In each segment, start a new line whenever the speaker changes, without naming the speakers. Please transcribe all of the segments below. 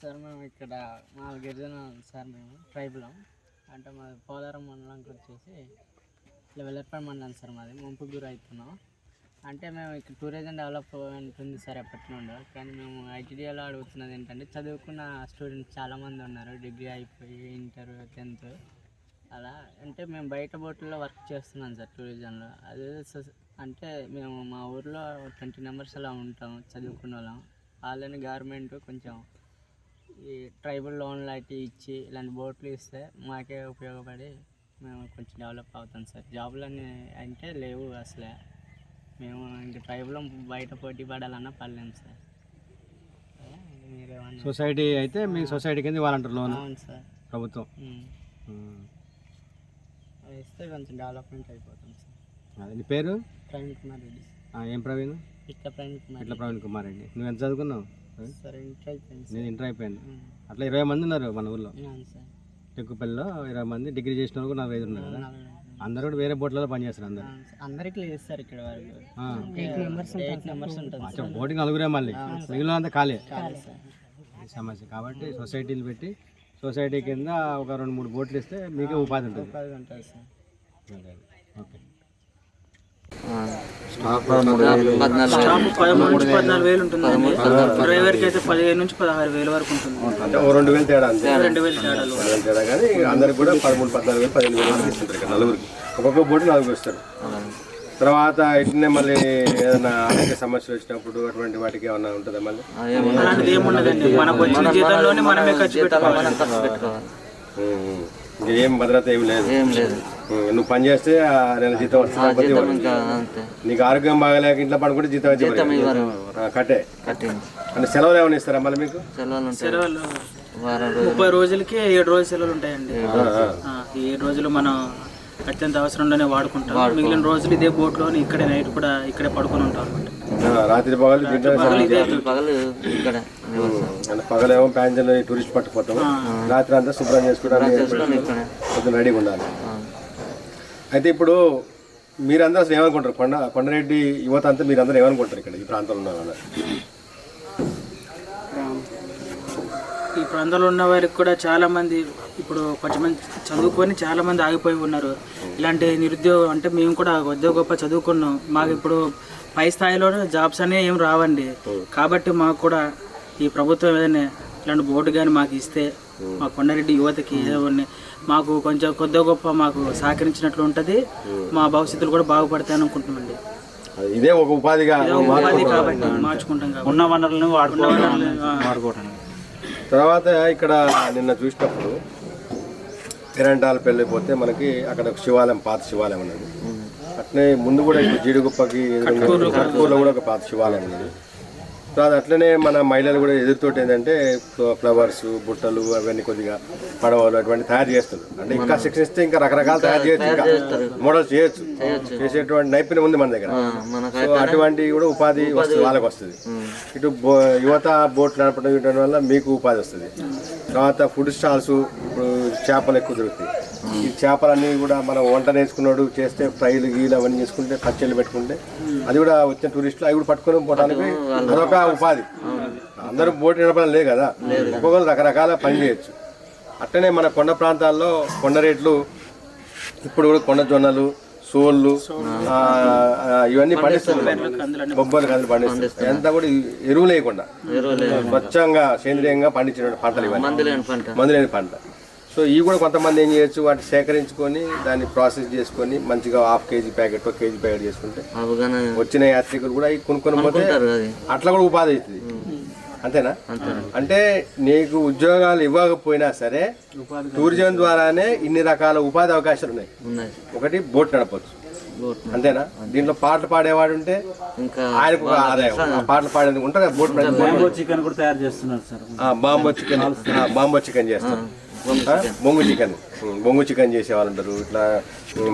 Sir మేము ఇక్కడ మా గిరిజన సార్ మేము ట్రైబ్లో అంటే మాది పోలవరం మండలంకి వచ్చేసి ఇట్లా వెల్లర్పల్లి మండలం సార్ మాది ముంపుకు గురి అవుతున్నాం. అంటే మేము ఇక్కడ టూరిజం డెవలప్మెంట్ ఉంది సార్ ఎప్పటి నుండో, కానీ మేము ఐటీడీఏలో అడుగుతున్నది ఏంటంటే చదువుకున్న స్టూడెంట్స్ చాలామంది ఉన్నారు, డిగ్రీ అయిపోయి ఇంటర్ 10th అలా. అంటే మేము బయట బోట్లలో వర్క్ చేస్తున్నాం సార్ టూరిజంలో. అదే అంటే మేము మా ఊర్లో 20 మెంబర్స్ అలా ఉంటాం చదువుకున్న వాళ్ళం. వాళ్ళని గవర్నమెంట్ కొంచెం ఈ ట్రైబల్ లోన్లు అయితే ఇచ్చి ఇలాంటి బోట్లు ఇస్తే మాకే ఉపయోగపడి మేము కొంచెం డెవలప్ అవుతాం సార్. జాబులన్నీ అంటే లేవు అసలే. మేము ఇంక ట్రైబ్లో బయట పోటీ పడాలన్నా పడలేము సార్. మీరేమన్నా
సొసైటీ అయితే మీ సొసైటీ కింద వాలంటీర్ లోన్
అవును సార్
ప్రభుత్వం
అది ఇస్తే కొంచెం డెవలప్మెంట్ అయిపోతాం సార్.
అదే నీ పేరు?
ప్రవీణ్ కుమార్ రెడ్డి.
ఏం ప్రవీణ్?
ఇట్లా
ప్రవీణ్ కుమార్ రెడ్డి. నువ్వు ఎంత చదువుకున్నావు?
సార్ ఇంటర్ అయిపోయింది.
నేను ఇంటర్ అయిపోయింది. అట్లా 20 మంది ఉన్నారు మన ఊర్లో.
సార్
టెక్కుపల్లిలో 20 మంది, డిగ్రీ చేసిన వాళ్ళు 45 ఉన్నారు కదా. అందరూ కూడా వేరే బోట్లలో పనిచేస్తారు.
అందరికి చేస్తారు ఇక్కడ వరకు 8 మెంబర్స్ ఉంటుంది.
బోటింగ్ నలుగురే, మళ్ళీ మిగిలిన అంతా ఖాళీ సమస్య. కాబట్టి సొసైటీలు పెట్టి సొసైటీ కింద ఒక 2-3 బోట్లు ఇస్తే మీకే ఉపాధి ఉంటుంది. ఓకే.
స్టాఫ్ 14,000 ఉంటుంది. డ్రైవర్కి అయితే 15,000 నుంచి 16,000 వరకు ఉంటుంది.
2,000 తేడా,
2,000
తేడా. కానీ అందరికి కూడా 13,000, 14,000, 15,000 ఇస్తుంటారు ఇక్కడ నలుగురికి. ఒక్కొక్క బోటు 4 వస్తారు. తర్వాత ఇట్లనే మళ్ళీ ఏదైనా ఆరోగ్య సమస్యలు వచ్చినప్పుడు అటువంటి వాటికి ఏమన్నా ఉంటుందా? మళ్ళీ
అలాంటిది ఏముండదండి. మనకు వచ్చిన జీతంలోనే మనమే ఖర్చు పెట్టుకోవాలి.
ఏం భద్రత ఏం లేదు. నువ్వు పని చేస్తే నెల జీతం వస్తుంది. నీకు ఆరోగ్యం బాగాలేక ఇంట్లో పడుకుంటే జీతం కట్టే. అంటే సెలవులు ఏమైనా ఇస్తారా మళ్ళీ మీకు?
సెలవులు 30 రోజులకి 7 రోజులు సెలవులు ఉంటాయండి. 7 రోజులు మనం అత్యంత అవసరంలోనే వాడుకుంటాం. మిగిలిన రోజులు ఇదే బోట్లో ఇక్కడే నైట్ కూడా ఇక్కడే పడుకొని ఉంటాం అనమాట.
రాత్రి పగలు పగలేమో ప్యాసింజర్లు టూరిస్ట్ పట్టుకుపోతాం, రాత్రి అంతా శుభ్రం చేసుకోవడానికి రెడీగా ఉండాలి. అయితే ఇప్పుడు మీరందరూ అసలు ఏమనుకుంటారు? కొండరెడ్డి యువత అంతా మీరందరూ ఏమనుకుంటారు ఇక్కడ ఈ ప్రాంతంలో ఉన్న వాళ్ళు?
ఈ ప్రాంతంలో ఉన్న వారికి కూడా చాలామంది ఇప్పుడు కొంచెంమంది చదువుకొని చాలామంది ఆగిపోయి ఉన్నారు. ఇలాంటి నిరుద్యోగం అంటే మేము కూడా కొద్దిగా గొప్ప చదువుకున్నాం, మాకు ఇప్పుడు పై స్థాయిలో జాబ్స్ అనేవి ఏం రావండి. కాబట్టి మాకు కూడా ఈ ప్రభుత్వం ఏదైనా ఇలాంటి బోర్డు కానీ మాకు ఇస్తే మా కొండారెడ్డి యువతకి ఏదైనా మాకు కొంచెం కొద్దిగా గొప్ప మాకు సహకరించినట్లు ఉంటుంది, మా భవిష్యత్తులు కూడా బాగుపడతాయని అనుకుంటున్నామండి.
ఇదే ఒక ఉపాధి
కాబట్టి మార్చుకుంటాం, ఉన్న వనరులను వాడుకోవడం.
తర్వాత ఇక్కడ నిన్న చూసినప్పుడు ఎరంటాల పెళ్ళిపోతే మనకి అక్కడ శివాలయం, పాత శివాలయం ఉన్నది. అట్లనే ముందు కూడా ఇప్పుడు జీడిగుప్పకి కట్కూరులో కూడా ఒక పాత శివాలయం ఉన్నది. తర్వాత అట్లనే మన మహిళలు కూడా ఎదురుతోటి ఏంటంటే ఫ్లవర్స్, బుట్టలు అవన్నీ కొద్దిగా పడవలు అటువంటి తయారు చేస్తారు. అంటే ఇంకా శిక్షణ ఇస్తే ఇంకా రకరకాలు తయారు చేయొచ్చు, ఇంకా మోడల్స్ చేయొచ్చు. చేసేటువంటి నైపుణ్యం ఉంది మన దగ్గర. సో అటువంటి కూడా ఉపాధి వస్తుంది, వాళ్ళకి వస్తుంది. ఇటు యువత బోట్ నడపడం వల్ల మీకు ఉపాధి వస్తుంది. తర్వాత ఫుడ్ స్టాల్స్, ఇప్పుడు చేపలు ఎక్కువ దొరుకుతాయి. ఈ చేపలన్నీ కూడా మనం వంట నేర్చుకున్నాడు చేస్తే ఫ్రైలు గీలు అవన్నీ చేసుకుంటే పచ్చళ్ళు పెట్టుకుంటే అది కూడా వచ్చిన టూరిస్టులు అవి కూడా పట్టుకొని పోవడానికి అదొక ఉపాధి. అందరూ బోట్ నడపడం లేదు కదా, ఒక్కొక్కరు రకరకాల పని చేయొచ్చు. అట్లనే మన కొండ ప్రాంతాల్లో కొండ రేట్లు ఇప్పుడు కూడా కొండ జొన్నలు, సోళ్ళు ఇవన్నీ పండిస్తున్నారు. బొబ్బర్లు కందులు పండిస్తారు. అంతా కూడా ఎరువులు వేయకుండా స్వచ్ఛంగా సేంద్రియంగా పండించిన పంటలు ఇవన్నీ, మందు లేని పంట. సో ఇవి కూడా కొంతమంది ఏం చేయొచ్చు, వాటిని సేకరించుకొని దాన్ని ప్రాసెస్ చేసుకొని మంచిగా 1/2 kg ప్యాకెట్, 1 kg ప్యాకెట్ చేసుకుంటే వచ్చిన యాత్రికులు కూడా కొనుక్కొని పోతే అట్లా కూడా ఉపాధి అవుతుంది. అంతేనా? అంటే నీకు ఉద్యోగాలు ఇవ్వకపోయినా సరే టూరిజం ద్వారానే ఇన్ని రకాల ఉపాధి అవకాశాలు ఉన్నాయి. ఒకటి బోట్ నడపచ్చు, అంతేనా? దీంట్లో పాటలు పాడేవాడు ఉంటే ఆయనకు ఆదాయం. పాటలు పాడేందుకు ఉంటారు కదా బోట్.
చికెన్ కూడా తయారు చేస్తున్నారు సార్.
బాంబో చికెన్ చేస్తారు, బొంగు చికెన్ చేసే వాళ్ళు ఉంటారు. ఇట్లా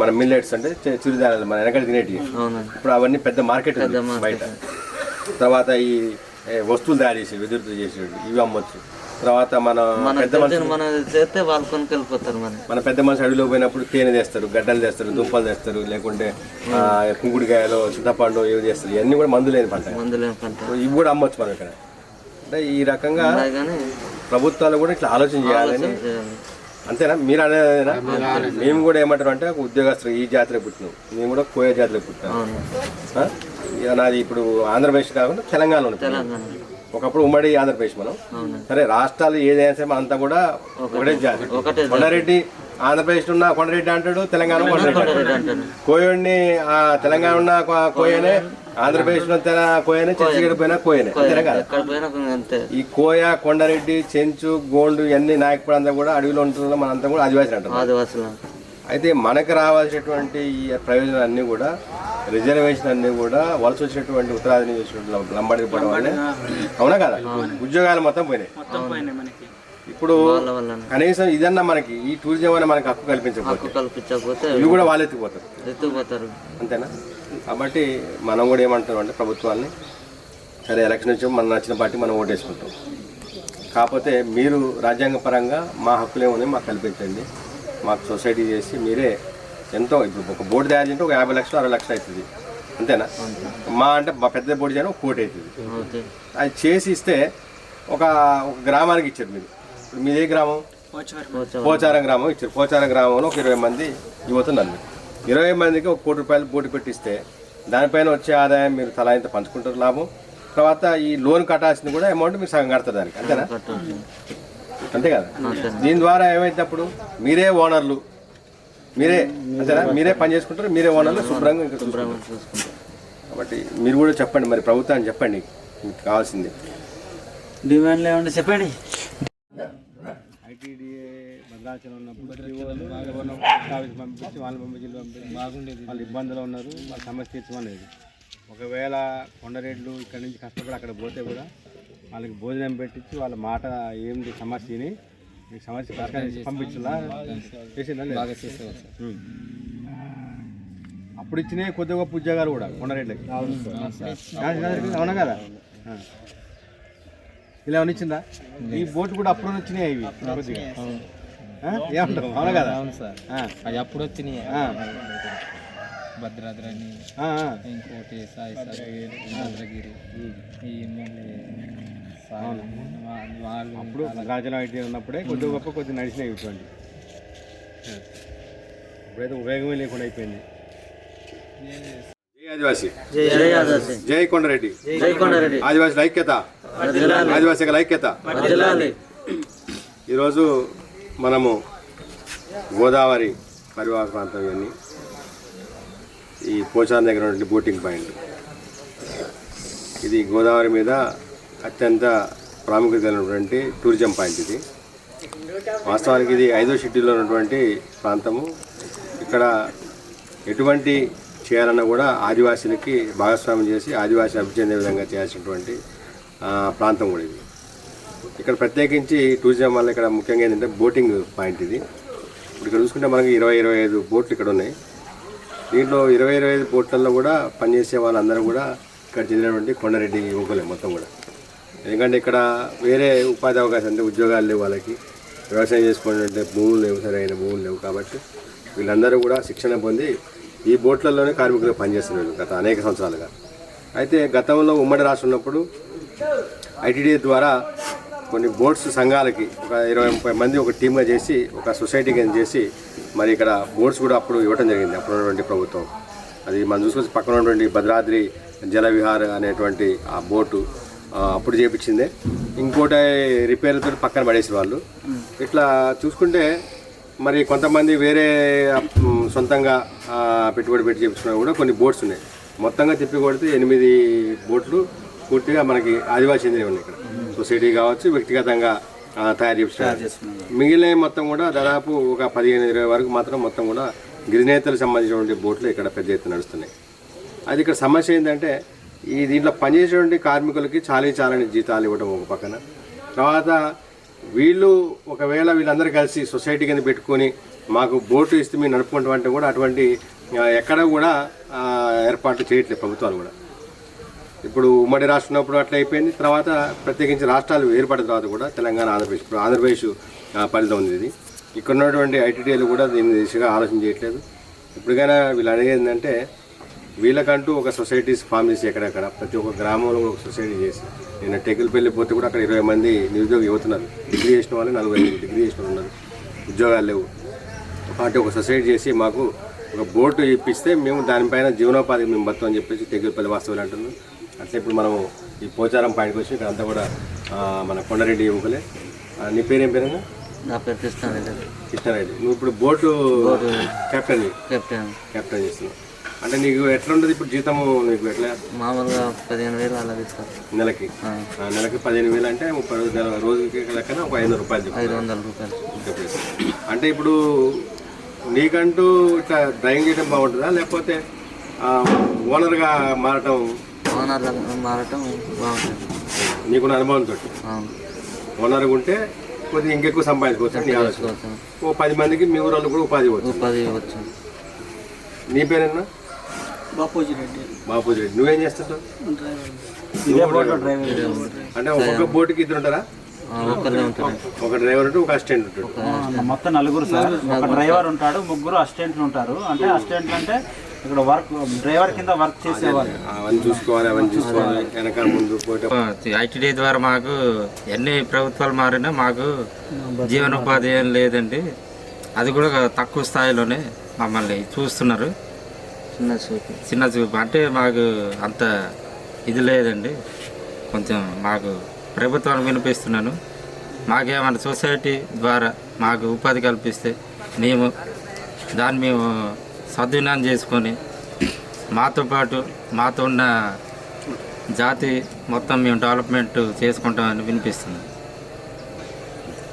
మన మిల్లెట్స్ అంటే చిరుధాన్యాలు మన వెనకడ తినేటివి. ఇప్పుడు అవన్నీ పెద్ద మార్కెట్ బయట. తర్వాత ఈ వస్తువులు తయారు చేసేవి, వెదురుతో చేసేవి, ఇవి అమ్మొచ్చు. తర్వాత మన పెద్ద మనిషి అడవిలో పోయినప్పుడు తేనె తెస్తారు, గడ్డలు తెస్తారు, దుంపలు తెస్తారు, లేకుంటే కుంకుడికాయలు, చింతపండు ఇవి చేస్తారు. ఇవన్నీ కూడా మందు లేని పంట. ఇవి కూడా అమ్మొచ్చు మనం ఇక్కడ. అంటే ఈ రకంగా ప్రభుత్వాలు కూడా ఇట్లా ఆలోచన చేయాలని, అంతేనా మీరు అనేదేనా? మేము కూడా ఏమంటారు అంటే ఉద్యోగస్తులు ఈ జాతిలో పుట్టినాం, మేము కూడా కోయ జాతిలో పుట్టినాం. నాది ఇప్పుడు ఆంధ్రప్రదేశ్ కాకుండా తెలంగాణలో ఉన్నాం. ఒకప్పుడు ఉమ్మడి ఆంధ్రప్రదేశ్ మనం. సరే రాష్ట్రాలు ఏదైనా సరే మనంతా కూడా ఒకటే జాతి. కొండారెడ్డి ఆంధ్రప్రదేశ్ ఉన్న కొండారెడ్డి అంటాడు, తెలంగాణ కొండారెడ్డి అంటాడు. కోయడిని తెలంగాణ ఉన్న కోయనే, ఆంధ్రప్రదేశ్ లో కోయనే, చర్చిగడ పోయినా కోయనే, అంతేనా కదా? ఈ కోయ, కొండారెడ్డి, చెంచు, గోండు ఇవన్నీ నాయకుడు అంతా కూడా అడవిలో ఉంటున్న మనంతా కూడా ఆదివాసులు అంటారు. అయితే మనకు రావాల్సినటువంటి ఈ ప్రయోజనాలు అన్నీ కూడా, రిజర్వేషన్ అన్నీ కూడా వలస వచ్చినటువంటి ఉత్తరాది లంబాడి పడడం వల్ల, అవునా కదా, ఉద్యోగాలు మొత్తం పోయినాయి. ఇప్పుడు కనీసం ఇదన్నా మనకి ఈ టూరిజం అనే మనకి హక్కు కల్పించకపోతే ఇవి కూడా వాళ్ళు ఎత్తుకుపోతారు, అంతేనా? కాబట్టి మనం కూడా ఏమంటాం అంటే ప్రభుత్వాన్ని, సరే ఎలక్షన్ వచ్చి మనం నచ్చిన పార్టీ మనం ఓటేసుకుంటాం, కాకపోతే మీరు రాజ్యాంగ పరంగా మా హక్కులు ఏమని మాకు కల్పించండి, మాకు సొసైటీ చేసి మీరే ఎంతో, ఇప్పుడు ఒక బోర్డు తయారు చేయంటే ఒక 50 లక్షలు 60 లక్షలు అవుతుంది, అంతేనా? మా అంటే పెద్ద బోర్డు చేయడం 1 కోటి అవుతుంది. అది చేసి ఇస్తే ఒక గ్రామానికి ఇచ్చారు. మీరు ఇప్పుడు మీదే గ్రామం? పోచారం గ్రామం ఇచ్చారు. పోచారం గ్రామంలో ఒక 20 మంది యువతున్నారు. మీరు 20 మందికి 1 కోటి రూపాయలు బోర్డు పెట్టిస్తే దానిపైన వచ్చే ఆదాయం మీరు తలా ఇంత పంచుకుంటారు లాభం. తర్వాత ఈ లోన్ కట్టాల్సింది కూడా అమౌంట్ మీరు సగం కడతారు దానికి, అంతేనా? అంతే కదా? దీని ద్వారా ఏమైనప్పుడు మీరే ఓనర్లు, మీరే అంతేనా, మీరే పని చేసుకుంటారు, మీరే ఓనర్లు, శుభ్రంగా ఇంకా చూసుకుంటారు. కాబట్టి మీరు కూడా చెప్పండి, మరి ప్రభుత్వాన్ని చెప్పండి మీకు కావాల్సింది
డిమాండ్లు ఏమన్నా చెప్పండి.
ఐటీడీఏ భద్రాచలం ఉన్నప్పుడు పంపించి బాగుండేది. వాళ్ళు ఇబ్బందులు ఉన్నారు, వాళ్ళ సమస్య తీర్చమనేది. ఒకవేళ కొండరెడ్లు ఇక్కడ నుంచి కష్టపడి అక్కడ పోతే కూడా వాళ్ళకి భోజనం పెట్టించి వాళ్ళ మాట ఏంటి సమస్యని ఈ సమస్య పరిష్కరించి పంపించులా చేసిందా? అప్పుడు ఇచ్చినాయి కొద్ది గొప్ప ఉద్యోగాలు కూడా కొండరెడ్లకి, అవునా కదా? ఇలా ఇచ్చిందా? ఈ బోట్లు కూడా అప్పుడు వచ్చినాయి ఇవి కొద్దిగా, ఏమంటావు? అవునా కదా? అవును సార్, అది అప్పుడు వచ్చినాయి. భద్రాద్రి అని ఇంకోటి భద్రగిరి, అప్పుడు రాజలా ఐటీ ఉన్నప్పుడే కొద్ది గొప్ప కొద్ది నడిచినాయి ఇటువంటి. ఇప్పుడైతే ఉపయోగమే లేకుండా అయిపోయింది. జై ఆదివాసీ, జై కొండారెడ్డి, ఆదివాసీల ఐక్యత, ఆదివాసీల ఐక్యత. ఈరోజు మనము గోదావరి పరివాహక ప్రాంతం ఇవన్నీ, ఈ పోచారం దగ్గర ఉన్నటువంటి బోటింగ్ పాయింట్, ఇది గోదావరి మీద అత్యంత ప్రాముఖ్యత కలిగినటువంటి టూరిజం పాయింట్. ఇది వాస్తవానికి ఇది 5వ షెడ్యూల్లో ఉన్నటువంటి ప్రాంతము. ఇక్కడ ఎటువంటి చేయాలన్నా కూడా ఆదివాసీలకి భాగస్వామ్యం చేసి ఆదివాసీ అభివృద్ధి చెందే విధంగా చేయాల్సినటువంటి ప్రాంతం కూడా ఇది. ఇక్కడ ప్రత్యేకించి టూరిజం వల్ల ఇక్కడ ముఖ్యంగా ఏంటంటే బోటింగ్ పాయింట్ ఇది. ఇప్పుడు ఇక్కడ చూసుకుంటే మనకి 20-25 బోట్లు ఇక్కడ ఉన్నాయి. దీంట్లో 20-25 బోట్లలో కూడా పనిచేసే వాళ్ళందరూ కూడా ఇక్కడ చెందినటువంటి కొండారెడ్డి యువకులే మొత్తం కూడా. ఎందుకంటే ఇక్కడ వేరే ఉపాధి అవకాశం అంటే ఉద్యోగాలు లేవు వాళ్ళకి, వ్యవసాయం చేసుకునే భూములు లేవు, సరైన భూములు లేవు. కాబట్టి వీళ్ళందరూ కూడా శిక్షణ పొంది ఈ బోట్లలోనే కార్మికులు పనిచేస్తున్నారు గత అనేక సంవత్సరాలుగా. అయితే గతంలో ఉమ్మడి రాష్ట్రం ఉన్నప్పుడు ఐటీడీఏ ద్వారా కొన్ని బోట్స్ సంఘాలకి ఒక 20-30 మంది ఒక టీమ్గా చేసి ఒక సొసైటీ కింద చేసి మరి ఇక్కడ బోట్స్ కూడా అప్పుడు ఇవ్వడం జరిగింది అప్పుడు ఉన్నటువంటి ప్రభుత్వం. అది మనం చూసుకొచ్చి పక్కన ఉన్నటువంటి భద్రాద్రి జలవిహార్ అనేటువంటి ఆ బోటు అప్పుడు చేయించిందే. ఇంకోటి రిపేర్లతో పక్కన పడేసి వాళ్ళు. ఇట్లా చూసుకుంటే మరి కొంతమంది వేరే సొంతంగా పెట్టుబడి పెట్టి చేయించుకున్నా కూడా కొన్ని బోట్స్ ఉన్నాయి. మొత్తంగా తిప్పి కొడితే 8 బోట్లు పూర్తిగా మనకి ఆదివాసీ చెందినవి ఉన్నాయి. ఇక్కడ సొసైటీ కావచ్చు, వ్యక్తిగతంగా తయారు చేస్తున్నారు. మిగిలిన మొత్తం కూడా దాదాపు ఒక 15-20 వరకు మాత్రం మొత్తం కూడా గిరినేతలకు సంబంధించినటువంటి బోట్లు ఇక్కడ పెద్ద ఎత్తున నడుస్తున్నాయి. అది ఇక్కడ సమస్య ఏంటంటే ఈ దీంట్లో పనిచేసేటువంటి కార్మికులకి చాలని జీతాలు ఇవ్వడం ఒక పక్కన, తర్వాత వీళ్ళు ఒకవేళ వీళ్ళందరూ కలిసి సొసైటీ కింద పెట్టుకొని మాకు బోటు ఇస్తే మీరు నడుపుకుంటామంటే కూడా అటువంటి ఎక్కడ కూడా ఏర్పాట్లు చేయట్లేదు ప్రభుత్వాలు కూడా. ఇప్పుడు ఉమ్మడి రాష్ట్రం ఉన్నప్పుడు అట్లా అయిపోయింది. తర్వాత ప్రత్యేకించి రాష్ట్రాలు ఏర్పడిన తర్వాత కూడా తెలంగాణ, ఆంధ్రప్రదేశ్, ఇప్పుడు ఆంధ్రప్రదేశ్ ఫలితం ఉంది ఇది. ఇక్కడ ఉన్నటువంటి ఐటీడీఏలు కూడా దీని దిశగా ఆలోచన చేయట్లేదు. ఇప్పటికైనా వీళ్ళు అడిగేది ఏంటంటే వీళ్ళకంటూ ఒక సొసైటీస్ ఫామ్ చేసి ఎక్కడెక్కడ ప్రతి ఒక్క గ్రామంలో ఒక సొసైటీ చేసి నేను టెకిల్పల్లి పోతే కూడా అక్కడ 20 మంది నిరుద్యోగ యువతున్నారు. డిగ్రీ చేసిన వాళ్ళు 40 డిగ్రీ చేసిన వాళ్ళు ఉన్నారు, ఉద్యోగాలు లేవు. అంటే ఒక సొసైటీ చేసి మాకు ఒక బోటు ఇప్పిస్తే మేము దానిపైన జీవనోపాధికి మేము బతాం అని చెప్పేసి టెకిల్పల్లి వాస్తవాలు అంటున్నాం. అట్లా ఇప్పుడు మనం ఈ పోచారం పాయింట్కి వచ్చి ఇక్కడ అంతా కూడా మన కొండారెడ్డి యువకులే. నీ పేరేం పేరైనా?
నా పేరు కృష్ణారెడ్డి.
కృష్ణారెడ్డి. నువ్వు ఇప్పుడు బోటు కెప్టెన్ చేస్తున్నావు. అంటే నీకు ఎట్లా ఉంటుంది ఇప్పుడు జీతము? నీకు ఎట్లా?
మామూలుగా 15,000 అలా ఇస్తారు
నెలకి. నెలకి 15,000 అంటే 30 రోజులకి లెక్కన ఒక 500 రూపాయలు.
500 రూపాయలు.
అంటే ఇప్పుడు నీకంటూ ఇట్లా డ్రైవింగ్ చేయడం బాగుంటుందా, లేకపోతే ఓనర్గా మారటం?
ఓనర్గా మారటం బాగుంటుంది.
నీకున్న అనుభవంతో ఓనర్గా ఉంటే కొద్దిగా ఇంకెక్కువ సంపాదించుకోవచ్చు నీ ఆలోచన. ఓ 10 మందికి మీ ఊళ్ళో కూడా ఉపాధి ఇవ్వచ్చు. నీ పేరేనా?
బాపూజీ రెడ్డి.
బాపూజీ రెడ్డి. నువ్వేం చేస్తుంటావు? అంటే ఒక్కొక్క బోటుకి 2 ఉంటారా? ఒక డ్రైవర్ ఉంటే ఒక అసిస్టెంట్ ఉంటాడు.
మొత్తం 4 సార్. ఒక డ్రైవర్ ఉంటాడు, 3 అసిస్టెంట్లు ఉంటారు. అంటే అసిస్టెంట్లు అంటే ఇక్కడ వర్క్ డ్రైవర్ కింద వర్క్ చేసేవాళ్ళు.
అవన్నీ చూసుకోవాలి వెనక ముందు పోతే.
ఐటీడీ ద్వారా మాకు ఎన్ని ప్రభుత్వాలు మారినా మాకు జీవనోపాధి ఏం లేదండి. అది కూడా తక్కువ స్థాయిలోనే మమ్మల్ని చూస్తున్నారు. చిన్న చూపు అంటే మాకు అంత ఇది లేదండి. కొంచెం మాకు ప్రభుత్వాన్ని వినిపిస్తున్నాను. మాకేమన్నా సొసైటీ ద్వారా మాకు ఉపాధి కల్పిస్తే మేము సద్వినియోగం చేసుకొని మాతో పాటు మాతో ఉన్న జాతి మొత్తం మేము డెవలప్మెంట్ చేసుకుంటామని వినిపిస్తుంది.